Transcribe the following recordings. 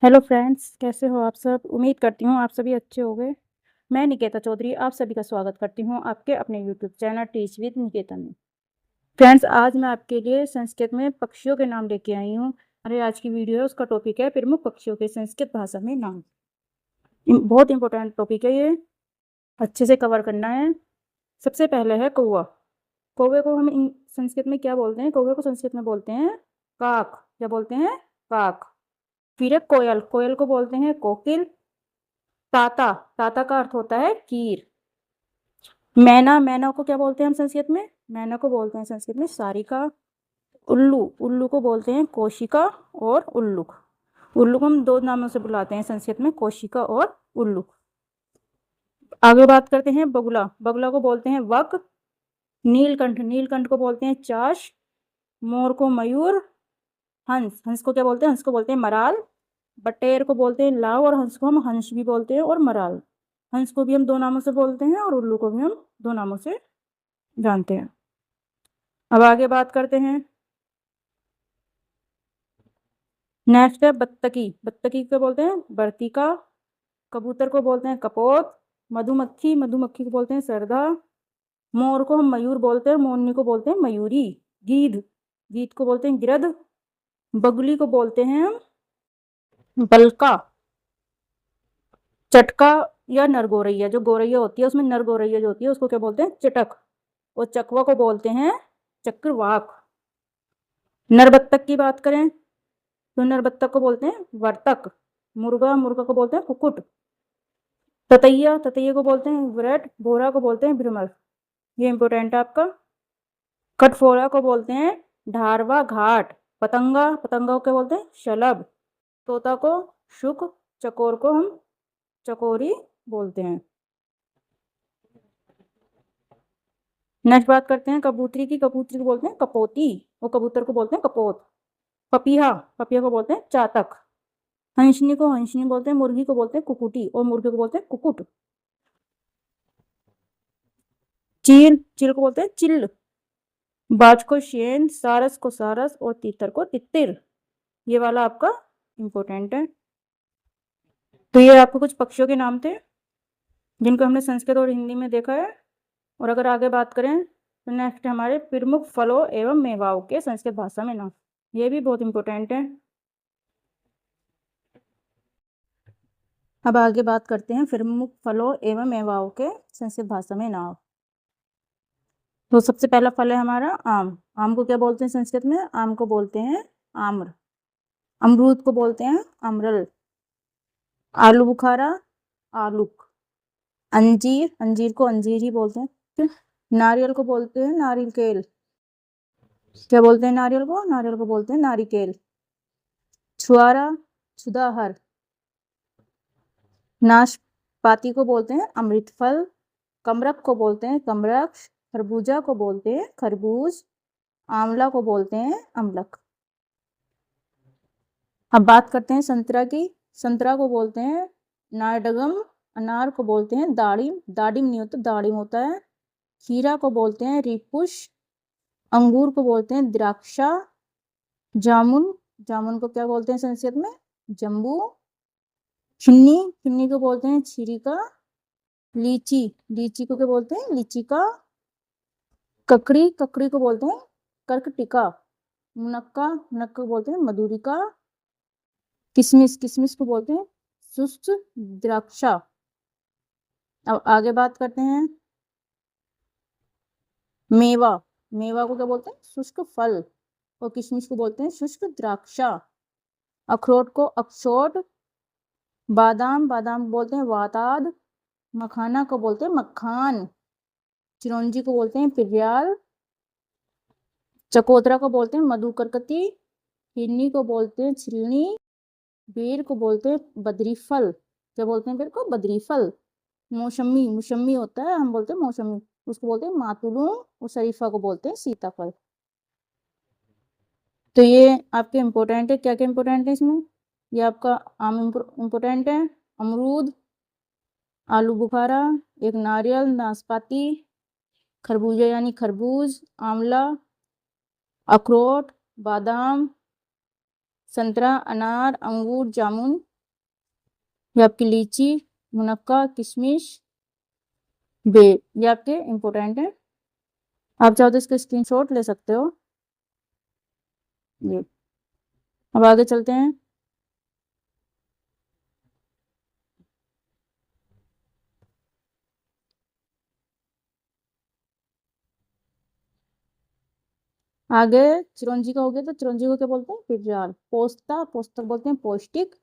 Hello friends, कैसे हो आप सब? उम्मीद करती हूँ आप सभी अच्छे होंगे। मैं निकेता चौधरी आप सभी का स्वागत करती हूँ आपके अपने YouTube channel teach with Niketa में। फ्रेंड्स, आज मैं आपके लिए संस्कृत में पक्षियों के नाम लेके आई हूँ। हमारी आज की वीडियो है, उसका टॉपिक है प्रमुख पक्षियों के संस्कृत भाषा में नाम। बहुत इंपॉर्टेंट टॉपिक है ये, अच्छे से कवर करना है। सबसे पहले है कौवा। कौवे को हम संस्कृत में क्या बोलते हैं? कौवे को संस्कृत में बोलते हैं काक। क्या बोलते हैं? काक। फिर है कोयल। कोयल को बोलते हैं कोकिल। ताता। ताता का अर्थ होता है कीर। मैना। मैना को क्या बोलते हैं हम संस्कृत में? मैना को बोलते हैं संस्कृत में सारिका। उल्लू। उल्लू को बोलते हैं कोशिका और उल्लुक। उल्लू को हम दो नामों से बुलाते हैं संस्कृत में, कोशिका और उल्लुक। आगे बात करते हैं बगुला। बगुला को बोलते हैं वक। नीलकंठ। नीलकंठ को बोलते हैं चाश। मोर को मयूर। हंस। हंस को क्या बोलते हैं? हंस को बोलते हैं मराल। बटेर को बोलते हैं लाव और हंस को हम हंस भी बोलते हैं और मराल। हंस को भी हम दो नामों से बोलते हैं और उल्लू को भी हम दो नामों से जानते हैं। अब आगे बात करते हैं। नेक्स्ट है बत्तकी। बत्तकी को बोलते हैं बर्तिका। कबूतर को बोलते हैं कपोत। मधुमक्खी। मधुमक्खी को बोलते हैं सरधा। मोर को हम मयूर बोलते हैं, मोरनी को बोलते हैं मयूरी। गीध। गीध को बोलते हैं गिरध। बगुली को बोलते हैं हम बलका। चटका या नरगोरैया, जो गोरैया होती है उसमें नरगोरैया जो होती है उसको क्या बोलते हैं? चटक। और चकवा को बोलते हैं चक्रवाक। नरबत्तक की बात करें तो नरबत्तक को बोलते हैं वर्तक। मुर्गा। मुर्गा को बोलते हैं कुकुट। ततैया। ततैया को बोलते हैं विरट। भोरा को बोलते हैं भ्रमर। ये इंपॉर्टेंट है आपका। कटफोरा को बोलते हैं ढारवा घाट। पतंगा। पतंगा को क्या बोलते हैं? शलभ। तोता को शुक। चकोर को हम चकोरी बोलते हैं। नेक्स्ट बात करते हैं कबूतरी की। कबूतरी को बोलते हैं कपोती और कबूतर को बोलते हैं कपोत। पपीहा। पपीहा को बोलते हैं चातक। हंसनी को हंसनी बोलते हैं। मुर्गी को बोलते हैं कुकुटी और मुर्गे को बोलते हैं कुकुट। चील। चील को बोलते हैं चिल्ल। बाज को शेन। सारस को सारस और तीतर को तितिर। ये वाला आपका इंपॉर्टेंट है। तो ये आपको कुछ पक्षियों के नाम थे जिनको हमने संस्कृत और हिंदी में देखा है। और अगर आगे बात करें तो नेक्स्ट हमारे प्रमुख फलों एवं मेवाओं के संस्कृत भाषा में नाम। ये भी बहुत इंपॉर्टेंट है। अब आगे बात करते हैं प्रमुख फलों एवं मेवाओं के संस्कृत भाषा में नाम। तो सबसे पहला फल है हमारा आम। आम को क्या बोलते हैं संस्कृत में? आम को बोलते हैं आम्र। अमरूद को बोलते हैं अमरल। आलू बुखारा आलूक। अंजीर। अंजीर को अंजीर ही बोलते हैं। नारियल को बोलते हैं नारिकेल। क्या बोलते हैं नारियल को? नारियल को बोलते हैं नारिकेल। छुआरा छुदाहर। नाशपाती को बोलते हैं अमृत फल। कमरक को बोलते हैं कमरक्ष। खरबूजा को बोलते हैं खरबूज। आंवला को बोलते हैं अमलक। अब बात करते हैं संतरा की। संतरा को बोलते हैं नारडगम। अनार को बोलते हैं दाड़िम। दाड़िम नहीं होता, दाड़िम होता है। खीरा को बोलते हैं रिपुष। अंगूर को बोलते हैं द्राक्षा। जामुन। जामुन को क्या बोलते हैं संस्कृत में? जम्बू। खिन्नी। खिन्नी को बोलते हैं छिरिका। लीची। लीची को क्या बोलते हैं? लीचिका। ककड़ी। ककड़ी को बोलते हैं कर्कटिका। मुनक्का। मुनक्का को बोलते हैं मधुरिका। किशमिश। किशमिश को बोलते हैं शुष्क द्राक्षा। अब आगे बात करते हैं मेवा। मेवा को क्या बोलते हैं? शुष्क फल। और किशमिश को बोलते हैं शुष्क द्राक्षा। अखरोट को अखरोट। बादाम। बादाम बोलते हैं वाताद। मखाना को बोलते हैं मखान। चिरौंजी को बोलते हैं पिर्याल। चकोतरा को बोलते हैं मधुकरकती। हिरनी को बोलते हैं छिलनी। बेर को बोलते हैं बद्री फल। क्या बोलते हैं बेर को? बद्री फल। मौसमी। मौसमी होता है, हम बोलते हैं मौसमी, उसको बोलते हैं मातुलू। और शरीफा को बोलते हैं सीताफल। तो ये आपके इम्पोर्टेंट है। क्या क्या इम्पोर्टेंट है इसमें? ये आपका आम इम्पोर्टेंट है। अमरूद। आलू बुखारा। एक नारियल नाशपाती। खरबूजा यानी खरबूज। आंवला। अखरोट। बादाम। संतरा। अनार। अंगूर। जामुन। ये आपकी लीची, मुनक्का, किशमिश, बेर, ये आपके इम्पोर्टेंट है। आप चाहो तो इसका स्क्रीनशॉट ले सकते हो। ये अब आगे चलते हैं। आगे चिरौंजी का हो गया, तो चिरौंजी को क्या बोलते हैं? पिपराल। पोस्ता, पोस्ता को बोलते हैं पौष्टिक।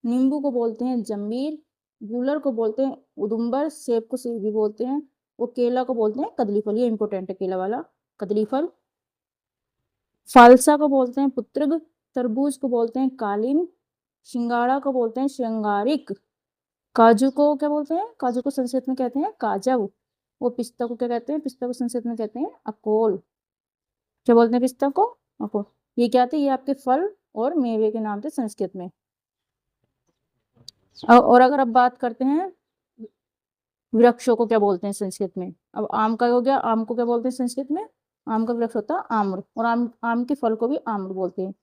नींबू को बोलते हैं जंबीर। गूलर को बोलते हैं उदुम्बर। सेब को सेब भी बोलते हैं। वो केला को बोलते हैं कदली फल, ये इंपॉर्टेंट है केला वाला, कदली फल। फालसा को बोलते हैं पुत्रग। तरबूज को बोलते हैं कालीन। सिंगाड़ा को बोलते हैं श्रृंगारिक। काजू को क्या बोलते हैं? काजू को संस्कृत में कहते हैं काजव। वो पिस्ता को क्या कहते हैं? पिस्ता को संस्कृत में कहते हैं अकोल। क्या बोलते हैं पिस्ता को? अकोल। ये क्या थे? ये आपके फल और मेवे के नाम थे संस्कृत में। और अगर अब बात करते हैं वृक्षों को क्या बोलते हैं संस्कृत में। अब आम का हो गया, आम को क्या बोलते हैं संस्कृत में? आम का वृक्ष होता है आम्र, और आम के फल को भी आम्र बोलते हैं।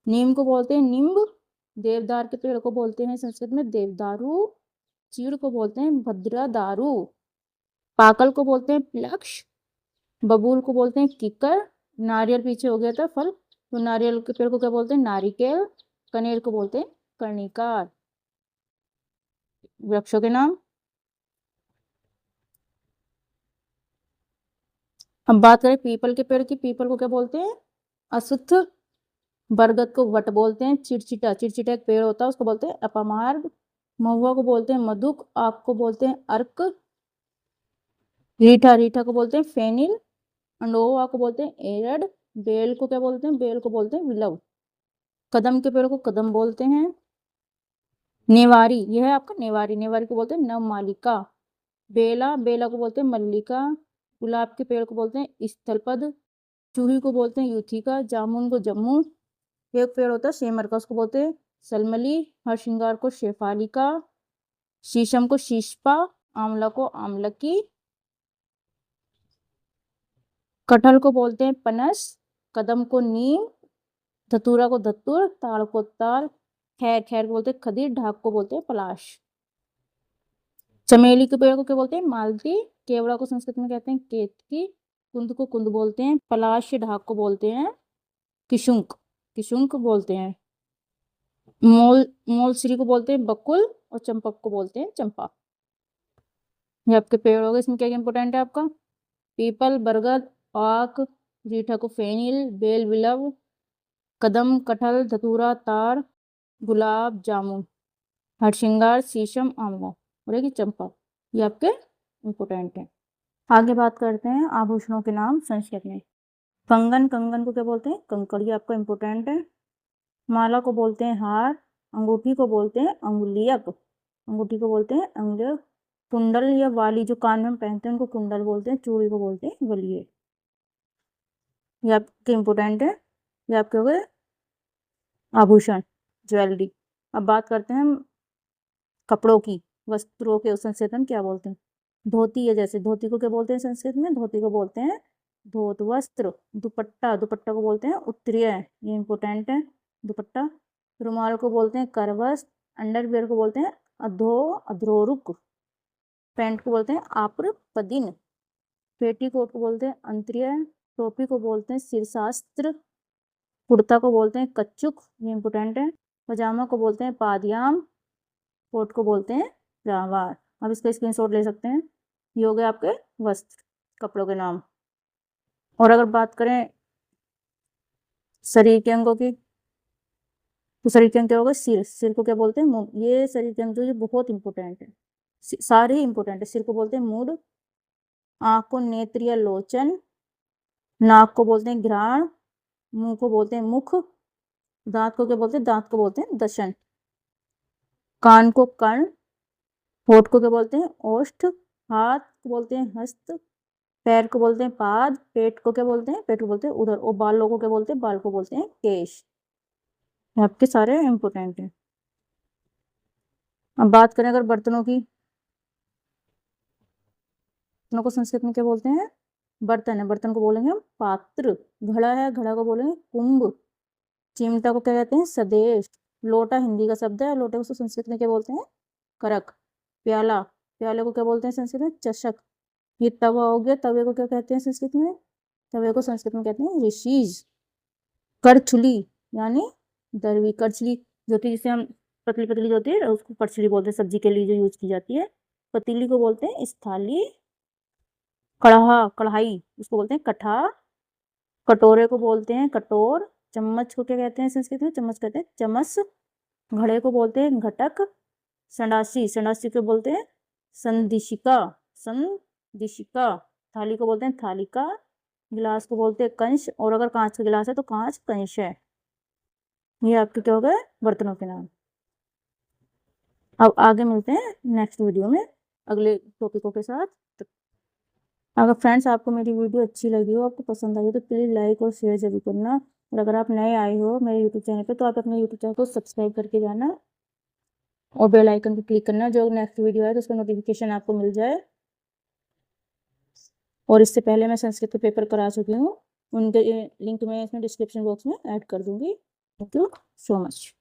नीम को बोलते हैं निम्ब। देवदार के पेड़ को बोलते हैं संस्कृत में देवदारू। चीड़ को बोलते हैं भद्रदारू। पाकल को बोलते हैं प्लक्ष। बबूल को बोलते हैं किकर। नारियल पीछे हो गया था फल, तो नारियल के पेड़ को क्या बोलते हैं? नारिकेल। कनेर को बोलते हैं कर्णिकार। वृक्षों के नाम। अब बात करें पीपल के पेड़ की। पीपल को क्या बोलते हैं? अश्वत्थ। बरगद को वट बोलते हैं। चिड़चिटा, चिड़चिटा एक पेड़ होता है, उसको बोलते हैं अपमार्ग। महुआ को बोलते हैं मधुक। आक को बोलते हैं अर्क। रीठा, रीठा को बोलते हैं फेनिल। अंडोवा को बोलते हैं एरड। बेल को क्या बोलते हैं? बेल को बोलते हैं विलव। कदम के पेड़ को कदम बोलते हैं। नेवारी, यह है आपका नेवारी, नेवारी को बोलते हैं नवमालिका। बेला, बेला को बोलते हैं मल्लिका। गुलाब के पेड़ को बोलते हैं स्थलपद। चूही को बोलते हैं यूथिका। जामुन को जम्मू। एक पेड़ होता है सेमर का, उसको बोलते हैं सलमली। हरश्रृंगार को शेफालिका। शीशम को शीशपा। आंवला को आमलकी। कटहल को बोलते हैं पनस। कदम को नीम। धतूरा को धतुर। ताड़ को ताल। खैर, खैर को बोलते हैं खदीर। ढाक को बोलते हैं पलाश। चमेली के पेड़ को क्या बोलते हैं? मालती। केवड़ा को संस्कृत में कहते हैं केतकी। कुंद को कुंद बोलते हैं। पलाश ढाक को बोलते हैं किशुंक, किशुंक बोलते हैं। मोलश्री को बोलते हैं बकुल, और चंपक को बोलते हैं चंपा। ये आपके पेड़ हो गए। इसमें क्या इंपॉर्टेंट है आपका? पीपल, बरगद, आक। रीठा को फेनिल। बेल विलव। कदम, कटहल, धतूरा, तार। गुलाब, जामुन। हरश्रृंगार, शीशम, आंवला, और एक चंपा। ये आपके इंपॉर्टेंट है। आगे बात करते हैं आभूषणों के नाम संस्कृत में। कंगन, कंगन को क्या बोलते हैं? कंकड़, ये आपका इंपॉर्टेंट है। माला को बोलते हैं हार। अंगूठी को बोलते हैं अंगुलियक, अंगूठी को बोलते हैं अंगुलियक। कुंडल या वाली जो कान में पहनते हैं उनको कुंडल बोलते हैं। चूड़ी को बोलते हैं वलिये। ये आपके इंपॉर्टेंट है। ये आपके हो गए आभूषण, ज्वेलरी। अब बात करते हैं हम कपड़ों की, वस्त्रों के संस्कृत में क्या बोलते हैं। धोती है, जैसे धोती को क्या बोलते हैं संस्कृत में? धोती को बोलते हैं धोत वस्त्र। दुपट्टा, दुपट्टा को बोलते हैं उत्तरीय, ये इंपॉर्टेंट है दुपट्टा। रुमाल को बोलते हैं करवस्त्र। अंडरवियर को बोलते हैं अधोरुक। पैंट को बोलते हैं आप्रपदिन। पेटीकोट को बोलते हैं अंतरिय। टोपी को बोलते हैं शीर्षास्त्र। कुर्ता को बोलते हैं कच्चुक, ये इंपॉर्टेंट है। पजामा को बोलते हैं पादयाम। कोट को बोलते हैं रावार। अब इसका स्क्रीनशॉट ले सकते हैं। ये हो गए आपके वस्त्र, कपड़ों के नाम। और अगर बात करें शरीर के अंगों की, तो शरीर के अंग क्या होगा? सिर, सिर को क्या बोलते हैं? मूड। ये शरीर के अंग जो ये बहुत इंपॉर्टेंट है, सारे ही इंपॉर्टेंट है। सिर को बोलते हैं मूड। आँख को नेत्र या लोचन। नाक को बोलते हैं घ्राण। मुंह को बोलते हैं मुख। दांत को क्या बोलते हैं? दांत को बोलते हैं दशन। कान को कर्ण। होठ को क्या बोलते हैं? ओष्ठ। हाथ को बोलते हैं हस्त। पैर को बोलते हैं पाद। पेट को क्या बोलते हैं? पेट को बोलते हैं उदर। और बालों को क्या बोलते हैं? बाल को बोलते हैं केश। आपके सारे इंपॉर्टेंट हैं। अब बात करें अगर बर्तनों की, बर्तनों को संस्कृत में क्या बोलते हैं? बर्तन है, बर्तन को बोलेंगे हम पात्र। घड़ा है, घड़ा को बोलेंगे कुंभ। चिमटा को क्या कहते हैं? सदेश। लोटा हिंदी का शब्द है, लोटे को संस्कृत में क्या बोलते हैं? करक। प्याला, प्याले को क्या बोलते हैं संस्कृत में? चषक। ये तवा हो गया, तवे को क्या कहते हैं संस्कृत में? तवे को संस्कृत में कहते हैं ऋषिज। करछुली यानी दरवी, करछली जो कि जिसे हम पतली पतली जो होती है उसको करछली बोलते हैं, सब्जी के लिए जो यूज की जाती है। पतीली को बोलते हैं स्थाली। कढ़ा, कढ़ाई उसको बोलते हैं कठा। कटोरे को बोलते हैं कटोर। चम्मच को क्या कहते हैं संस्कृत में? चम्मच कहते हैं चमस। घड़े को बोलते हैं घटक। संडासी, संडासी को बोलते हैं संदिशिका, संदिशिका। थाली को बोलते हैं थालिका। गिलास को बोलते हैं कंश, और अगर कांच का गिलास है तो कांच कंश है। ये आपके क्या हो गए? बर्तनों के नाम। अब आगे मिलते हैं नेक्स्ट वीडियो में अगले टॉपिकों के साथ। अगर फ्रेंड्स आपको मेरी वीडियो अच्छी लगी हो, आपको पसंद आई हो, तो प्लीज़ लाइक और शेयर जरूर करना। और अगर आप नए आए हो मेरे यूट्यूब चैनल पे तो आप अपने यूट्यूब चैनल को सब्सक्राइब करके जाना और बेल आइकन पर क्लिक करना, जो नेक्स्ट वीडियो है तो उसका नोटिफिकेशन आपको मिल जाए। और इससे पहले मैं संस्कृत के पेपर करा चुकी हूँ, उनके लिंक मैं इसमें डिस्क्रिप्शन बॉक्स में ऐड कर दूँगी। Thank you so much.